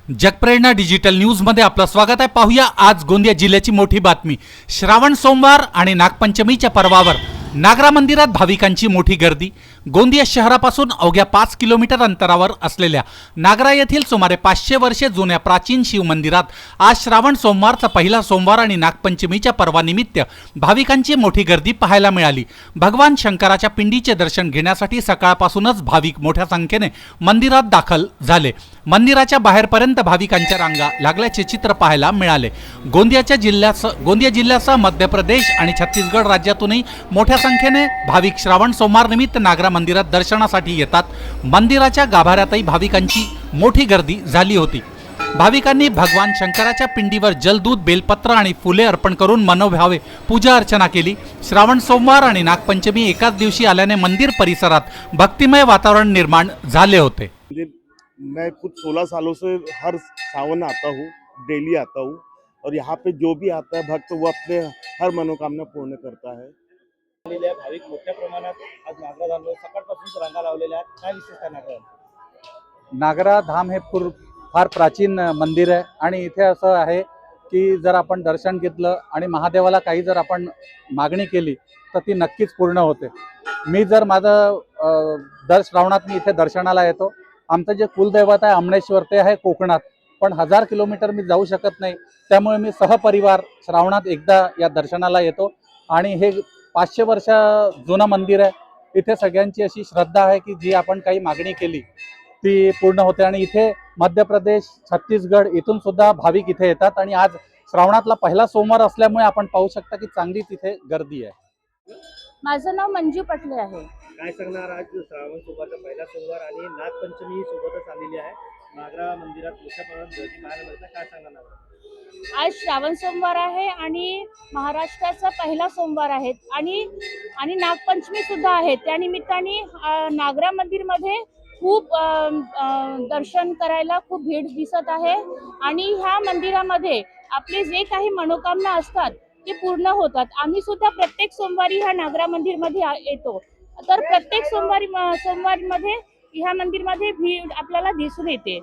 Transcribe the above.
जगप्रेरणा digital news मध्ये आपलं स्वागत आहे। पाहूया आज गोंदिया जिल्ह्याची मोठी बातमी। श्रावण सोमवार आणि नागपंचमीच्या पर्वावर नागरा मंदिरात भाविकांची मोठी गर्दी। गोंदिया शहरापासून अवघ्या 5 किलोमीटर अंतरावर असलेल्या नागरा येथील सुमारे 500 वर्षे जुन्या प्राचीन शिव मंदिरात आज श्रावण सोमवारचा पहिला सोमवार आणि नागपंचमीच्या पर्वानिमित्त भाविकांची मोठी गर्दी पाहायला मिळाली। भगवान शंकराच्या पिंडीचे दर्शन घेण्यासाठी सकाळपासूनच भाविक मोठ्या संख्येने मंदिरात दाखल झाले। मंदिराच्या बाहेरपर्यंत भाविकांच्या रांगा लागल्याचे चित्र पाहायला मिळाले। गोंदिया जिल्ह्यासह मध्य प्रदेश आणि छत्तीसगड राज्यातूनही मोठ्या संख्येने भाविक श्रावण सोमवार निमित्त नागरा मंदिरात दर्शनासाठी येतात। मंदिराच्या गाभाऱ्यातही भाविकांची मोठी गर्दी झाली होती। भाविकांनी भगवान शंकराच्या पिंडीवर जलदूत, बेलपत्र आणि फुले अर्पण करून मनोभावे पूजा अर्चना केली। श्रावण सोमवार आणि नागपंचमी एकाच दिवशी आल्याने मंदिर परिसरात भक्तिमय वातावरण निर्माण झाले होते। मैं खुद 16 सालों से हर सावन आता हूँ, डेली आता हूँ और यहाँ पे जो भी आता है भक्त वो अपने हर मनोकामना पूर्ण करता है। भाविक मोठ्या प्रमाणात आज नागरा धाम सकाळपासून रांगा लावलेल्या आहेत। काय विशेषता नागरा धाम हे फार प्राचीन मंदिर आहे आणि इथे असं आहे की जर आपण दर्शन घेतलं आणि महादेवाला काही जर आपण मागणी केली तर ती नक्कीच पूर्ण होते। मी जर माझं दर श्रावणात मी इथे दर्शनाला येतो। आमचं जे कुलदैवत आहे अमनेश्वर ते आहे कोकणात, पण 1000 किलोमीटर मी जाऊ शकत नाही, त्यामुळे मी सहपरिवार श्रावणात एकदा या दर्शनाला येतो। आणि हे 500 वर्ष जुनं मंदिर आहे। इथे सगळ्यांची अशी श्रद्धा आहे की जी आपण काही मागणी केली ती पूर्ण होते आणि इथे मध्य प्रदेश, छत्तीसगड इथून सुद्धा भाविक इथे येतात आणि आज श्रावणातला पहिला सोमवार असल्यामुळे आपण पाहू शकता की चांगलीच इथे गर्दी आहे। माझं नाव मंजू पटले आहे। काय सांगणार, आज श्रावण सोमवारचा पहिला सोमवार आणि नागपंचमी सोबतच आलेली आहे। नागरा मंदिरात मोठ्या प्रमाणात गर्दी पाहायला मिळते, काय सांगणार? आज श्रावण सोमवार आहे आणि महाराष्ट्राचा पहिला सोमवार आहे आणि नागपंचमी सुद्धा आहे। त्या निमित्ताने नागरा मंदिरमध्ये खूप दर्शन करायला खूप भीड दिसत आहे आणि ह्या मंदिरामध्ये आपले जे काही मनोकामना असतात ते पूर्ण होतात। आम्ही सुद्धा प्रत्येक सोमवारी ह्या नागरा मंदिरमध्ये येतो, तर प्रत्येक सोमवारी मध्ये ह्या मंदिरमध्ये भीड आपल्याला दिसून येते।